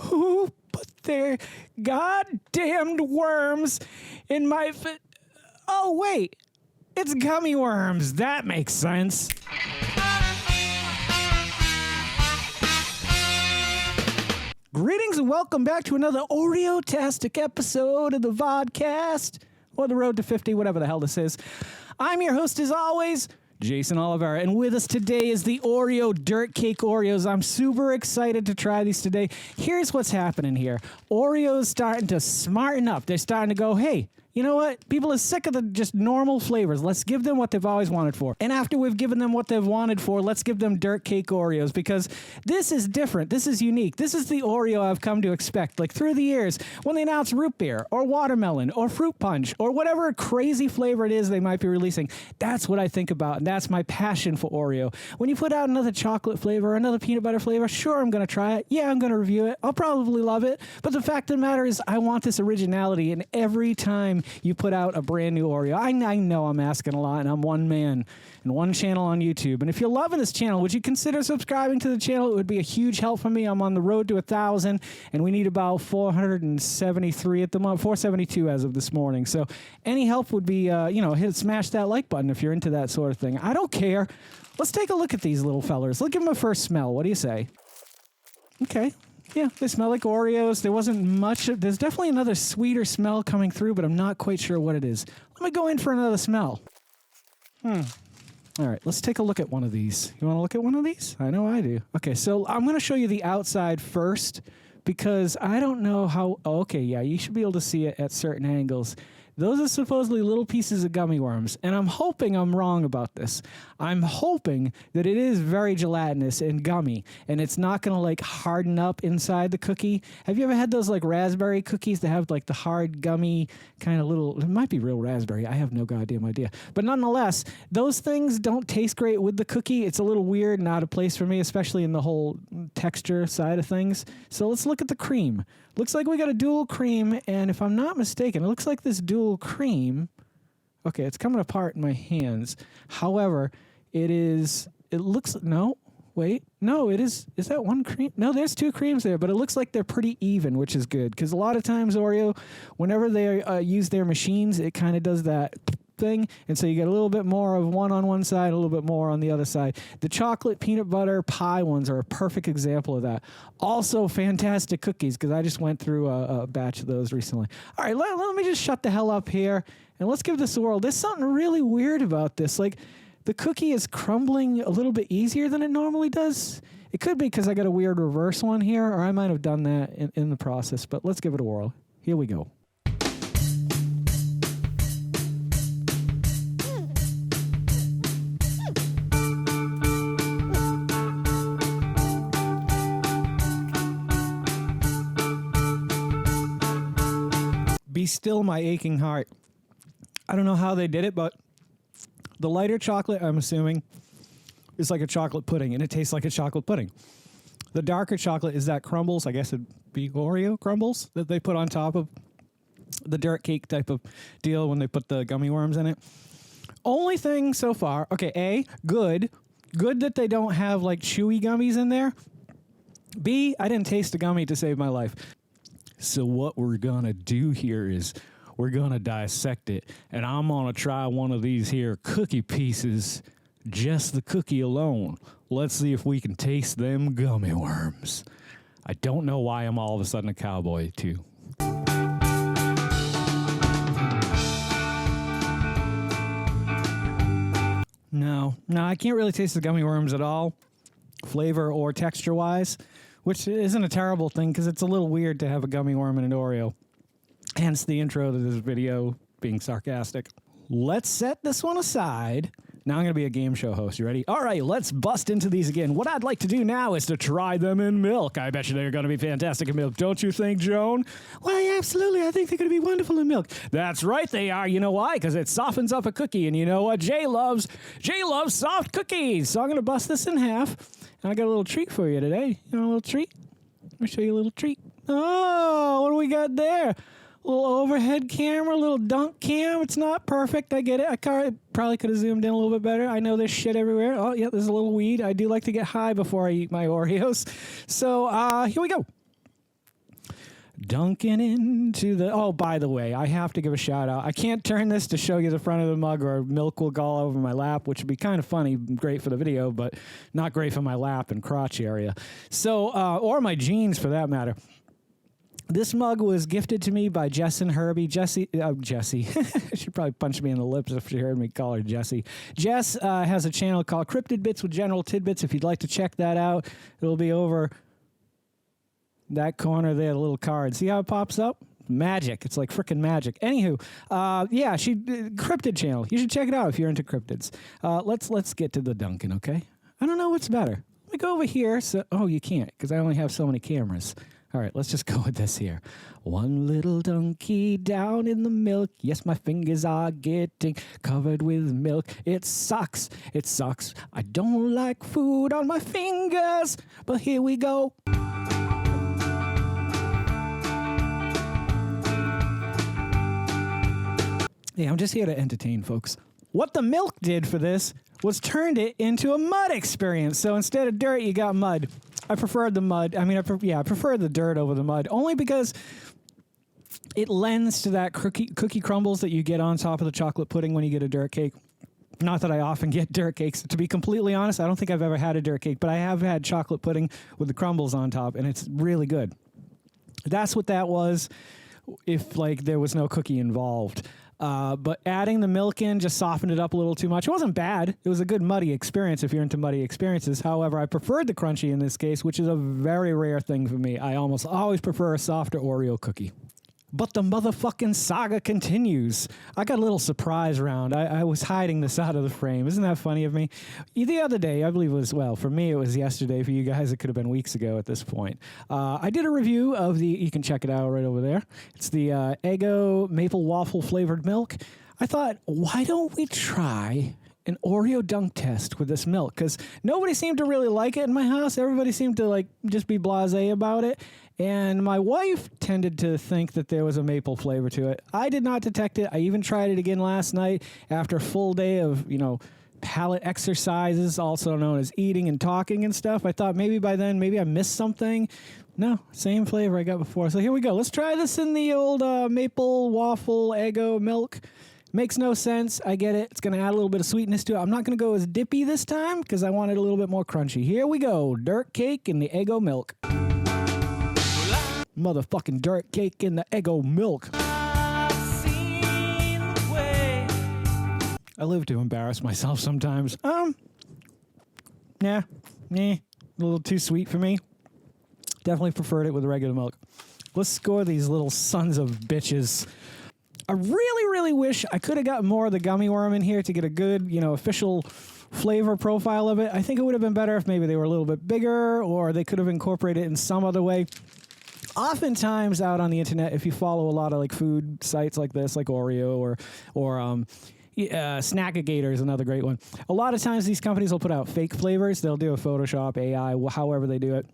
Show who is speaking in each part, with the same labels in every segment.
Speaker 1: Who put their goddamned worms in my... Oh, wait. It's gummy worms. That makes sense. Greetings and welcome back to another Oreo-tastic episode of the Vodkast, or the Road to 50, whatever the hell this is. I'm your host, as always, Geycen Oliveira, and with us today is the Oreo Dirt Cake Oreos. I'm super excited to try these today. Here's what's happening here. Oreo's starting to smarten up. They're starting to go, hey, you know what? People are sick of the just normal flavors. Let's give them what they've always wanted for. And after we've given them what they've wanted for, let's give them Dirt Cake Oreos, because this is different. This is unique. This is the Oreo I've come to expect. Like through the years, when they announce root beer or watermelon or fruit punch or whatever crazy flavor it is they might be releasing, that's what I think about, and that's my passion for Oreo. When you put out another chocolate flavor or another peanut butter flavor, sure, I'm going to try it. Yeah, I'm going to review it. I'll probably love it. But the fact of the matter is, I want this originality, and every time you put out a brand new Oreo, I know I'm asking a lot, and I'm one man and one channel on YouTube. And if you're loving this channel, would you consider subscribing to the channel? It would be a huge help for me. I'm on the road to 1,000, and we need about 473 at the moment, 472 as of this morning. So any help would be, smash that like button if you're into that sort of thing. I don't care. Let's take a look at these little fellers. Let's give them a first smell. What do you say? Okay. Yeah, they smell like Oreos. There wasn't much. There's definitely another sweeter smell coming through, but I'm not quite sure what it is. Let me go in for another smell. All right, let's take a look at one of these. You want to look at one of these? I know I do. Okay, so I'm going to show you the outside first, because I don't know how... Oh, okay, yeah, you should be able to see it at certain angles. Those are supposedly little pieces of gummy worms, and I'm hoping I'm wrong about this. I'm hoping that it is very gelatinous and gummy, and it's not going to, like, harden up inside the cookie. Have you ever had those, like, raspberry cookies that have, like, the hard, gummy kind of little... It might be real raspberry. I have no goddamn idea. But nonetheless, those things don't taste great with the cookie. It's a little weird, not a place for me, especially in the whole texture side of things. So let's look at the cream. Looks like we got a dual cream, and if I'm not mistaken, it looks like this dual cream... Okay, it's coming apart in my hands. However, it looks... No, wait. No, it is... Is that one cream? No, there's two creams there, but it looks like they're pretty even, which is good, because a lot of times Oreo, whenever they use their machines, it kind of does that thing, and so you get a little bit more of one on one side, a little bit more on the other side. The chocolate peanut butter pie ones are a perfect example of that. Also fantastic cookies, because I just went through a batch of those recently. All right, let me just shut the hell up here, and let's give this a whirl. There's something really weird about this. Like, the cookie is crumbling a little bit easier than it normally does. It could be because I got a weird reverse one here, or I might have done that in the process, but let's give it a whirl. Here we go. Be still, my aching heart. I don't know how they did it, but the lighter chocolate, I'm assuming, is like a chocolate pudding, and it tastes like a chocolate pudding. The darker chocolate is that crumbles, I guess it'd be Oreo crumbles, that they put on top of the dirt cake type of deal when they put the gummy worms in it. Only thing so far, okay, A, good. Good that they don't have, like, chewy gummies in there. B, I didn't taste a gummy to save my life. So what we're going to do here is we're going to dissect it, and I'm going to try one of these here cookie pieces, just the cookie alone. Let's see if we can taste them gummy worms. I don't know why I'm all of a sudden a cowboy, too. No, I can't really taste the gummy worms at all, flavor or texture-wise. Which isn't a terrible thing, because it's a little weird to have a gummy worm in an Oreo. Hence the intro to this video being sarcastic. Let's set this one aside. Now I'm going to be a game show host. You ready? All right, let's bust into these again. What I'd like to do now is to try them in milk. I bet you they're going to be fantastic in milk. Don't you think, Joan? Well, yeah, absolutely. I think they're going to be wonderful in milk. That's right, they are. You know why? Because it softens up a cookie. And you know what Jay loves? Jay loves soft cookies. So I'm going to bust this in half. And I got a little treat for you today. You know, a little treat? Let me show you a little treat. Oh, what do we got there? A little overhead camera, a little dunk cam. It's not perfect. I get it. I probably could have zoomed in a little bit better. I know there's shit everywhere. Oh, yeah, there's a little weed. I do like to get high before I eat my Oreos. So here we go. Dunking into the... Oh, by the way, I have to give a shout out. I can't turn this to show you the front of the mug or milk will go all over my lap, which would be kind of funny, great for the video, but not great for my lap and crotch area. So, or my jeans for that matter. This mug was gifted to me by Jess and Herbie. Jessie. She'd probably punch me in the lips if she heard me call her Jessie. Jess has a channel called Cryptid Bits with General Tidbits. If you'd like to check that out, it'll be over that corner there, the little card. See how it pops up? Magic. It's like freaking magic. Anywho, yeah, cryptid channel. You should check it out if you're into cryptids. Let's get to the Dunkin', okay? I don't know what's better. Let me go over here. Oh, you can't because I only have so many cameras. All right, let's just go with this here. One little donkey down in the milk. Yes, my fingers are getting covered with milk. It sucks. It sucks. I don't like food on my fingers. But here we go. Yeah, I'm just here to entertain folks. What the milk did for this was turned it into a mud experience. So instead of dirt, you got mud. I preferred the mud. I mean, I prefer the dirt over the mud, only because it lends to that cookie crumbles that you get on top of the chocolate pudding when you get a dirt cake. Not that I often get dirt cakes. To be completely honest, I don't think I've ever had a dirt cake, but I have had chocolate pudding with the crumbles on top, and it's really good. That's what that was if, like, there was no cookie involved. But adding the milk in just softened it up a little too much. It wasn't bad. It was a good muddy experience if you're into muddy experiences. However, I preferred the crunchy in this case, which is a very rare thing for me. I almost always prefer a softer Oreo cookie. But the motherfucking saga continues. I got a little surprise round. I was hiding this out of the frame. Isn't that funny of me? The other day, I believe it was, well, for me, it was yesterday. For you guys, it could have been weeks ago at this point. I did a review of you can check it out right over there. It's the Eggo maple waffle flavored milk. I thought, why don't we try an Oreo dunk test with this milk? Because nobody seemed to really like it in my house. Everybody seemed to like just be blasé about it. And my wife tended to think that there was a maple flavor to it. I did not detect it. I even tried it again last night after a full day of, palate exercises, also known as eating and talking and stuff. I thought maybe by then, maybe I missed something. No, same flavor I got before. So here we go. Let's try this in the old maple waffle Eggo milk. Makes no sense. I get it. It's going to add a little bit of sweetness to it. I'm not going to go as dippy this time because I want it a little bit more crunchy. Here we go. Dirt cake in the Eggo milk. Motherfucking dirt cake in the Eggo milk. I live to embarrass myself sometimes. A little too sweet for me. Definitely preferred it with regular milk. Let's score these little sons of bitches. I really, really wish I could have got more of the gummy worm in here to get a good, official flavor profile of it. I think it would have been better if maybe they were a little bit bigger or they could have incorporated it in some other way. Oftentimes out on the internet, if you follow a lot of like food sites like this, like Oreo or Snackagator is another great one. A lot of times these companies will put out fake flavors. They'll do a Photoshop, AI, however they do it.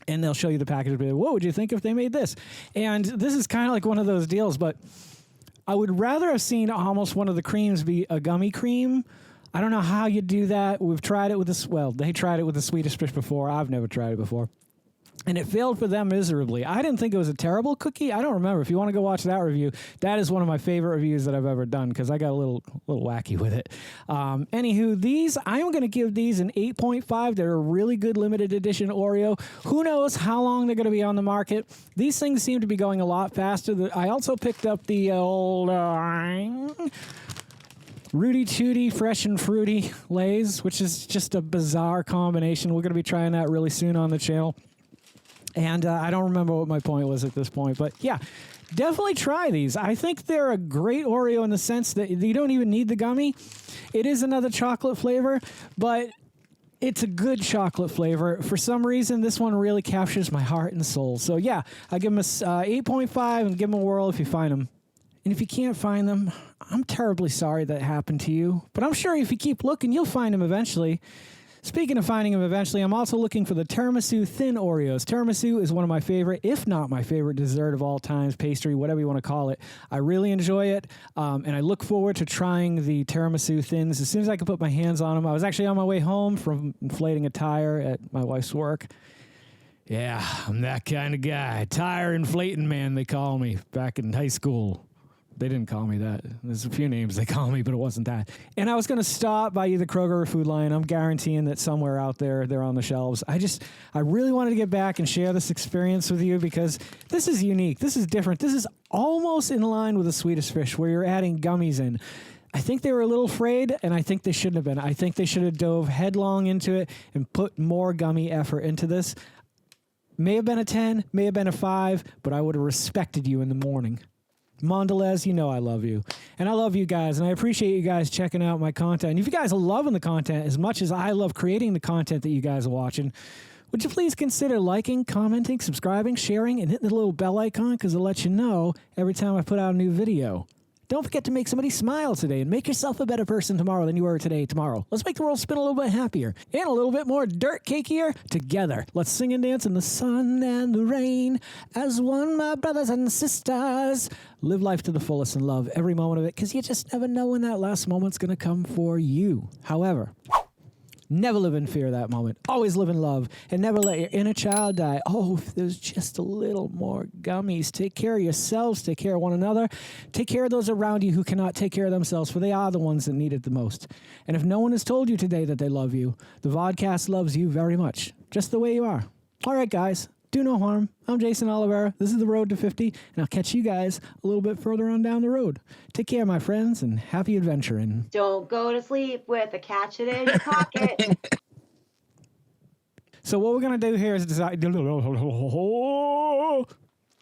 Speaker 1: And they'll show you the package. What would you think if they made this? And this is kind of like one of those deals, but I would rather have seen almost one of the creams be a gummy cream. I don't know how you do that. We've tried it with this. Well, they tried it with the Swedish Fish before. I've never tried it before. And it failed for them miserably. I didn't think it was a terrible cookie. I don't remember. If you want to go watch that review, that is one of my favorite reviews that I've ever done because I got a little wacky with it. Anywho, I'm going to give these an 8.5. They're a really good limited edition Oreo. Who knows how long they're going to be on the market. These things seem to be going a lot faster. I also picked up the old Rudy Tooty Fresh and Fruity Lays, which is just a bizarre combination. We're going to be trying that really soon on the channel. And I don't remember what my point was at this point. But yeah, definitely try these. I think they're a great Oreo in the sense that you don't even need the gummy. It is another chocolate flavor, but it's a good chocolate flavor. For some reason, this one really captures my heart and soul. So yeah, I give them a 8.5 and give them a whirl if you find them. And if you can't find them, I'm terribly sorry that happened to you. But I'm sure if you keep looking, you'll find them eventually. Speaking of finding them eventually, I'm also looking for the tiramisu thin Oreos. Tiramisu is one of my favorite, if not my favorite dessert of all times, pastry, whatever you want to call it. I really enjoy it, and I look forward to trying the tiramisu thins as soon as I can put my hands on them. I was actually on my way home from inflating a tire at my wife's work, Yeah, I'm that kind of guy. Tire inflating man, they call me back in high school. They didn't call me that. There's a few names they call me, but it wasn't that. And I was going to stop by either Kroger or Food Lion. I'm guaranteeing that somewhere out there, they're on the shelves. I really wanted to get back and share this experience with you because this is unique. This is different. This is almost in line with the Swedish Fish where you're adding gummies in. I think they were a little afraid, and I think they shouldn't have been. I think they should have dove headlong into it and put more gummy effort into this. May have been a 10, may have been a 5, but I would have respected you in the morning. Mondelez, you know I love you. And I love you guys, and I appreciate you guys checking out my content. And if you guys are loving the content as much as I love creating the content that you guys are watching, would you please consider liking, commenting, subscribing, sharing, and hitting the little bell icon because it'll let you know every time I put out a new video. Don't forget to make somebody smile today and make yourself a better person tomorrow than you were today tomorrow. Let's make the world spin a little bit happier and a little bit more dirt cakier together. Let's sing and dance in the sun and the rain as one, my brothers and sisters. Live life to the fullest and love every moment of it because you just never know when that last moment's going to come for you. However, never live in fear of that moment. Always live in love and never let your inner child die. Oh, if there's just a little more gummies. Take care of yourselves. Take care of one another. Take care of those around you who cannot take care of themselves, for they are the ones that need it the most. And if no one has told you today that they love you, the Vodkast loves you very much, just the way you are. All right, guys. Do no harm. I'm Geycen Oliveira. This is The Road to 50, and I'll catch you guys a little bit further on down the road. Take care, my friends, and happy adventuring.
Speaker 2: Don't go to sleep with a catch it in your pocket.
Speaker 1: So what we're going to do here is decide...